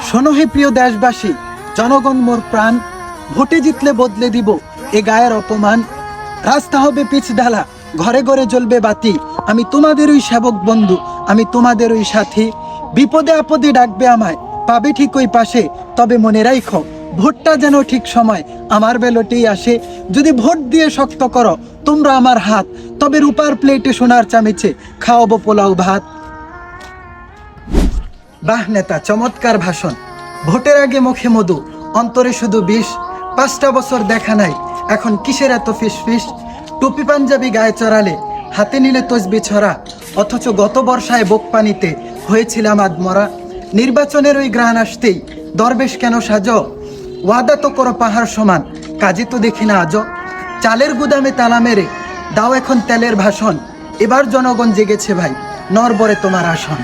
শোনো হে প্রিয় দেশবাসী, জনগণ মোর প্রাণ, ভোটে জিতলে বদলে দিব এ গায়ের অপমান। রাস্তা হবে পিচ ঢালা, ঘরে ঘরে জ্বলবে বাতি, আমি তোমাদেরই সেবক বন্ধু, আমি তোমাদেরই সাথী। বিপদে আপদে ডাকবে আমায়, পাবে ঠিক ওই পাশে, তবে মনে রাখো ভোটটা যেন ঠিক সময় আমার বেলটেই আসে। যদি ভোট দিয়ে শক্ত করো তোমরা আমার হাত, তবে রূপার প্লেটে সোনার চামিচে খাওয়াবো পোলাও ভাত। বাহ নেতা, চমৎকার ভাষণ। ভোটের আগে মুখে মধু, অন্তরে শুধু বিষ। 5টা বছর দেখা নাই, এখন কিসের এত ফিস ফিস? টুপি পাঞ্জাবি গায়ে চড়ালে, হাতে নিলে তসবি ছড়া, অথচ গত বর্ষায় বোক পানিতে হয়েছিলাম আদমরা। নির্বাচনের ওই গ্রান আসতেই দরবেশ কেন সাজো? ওয়াদা তো করো পাহাড় সমান, কাজে তো দেখি না আজও। চালের গুদামে তালা মেরে দাও এখন তেলের ভাষণ, এবার জনগণ জেগেছে ভাই, নরবরে তোমার আসন।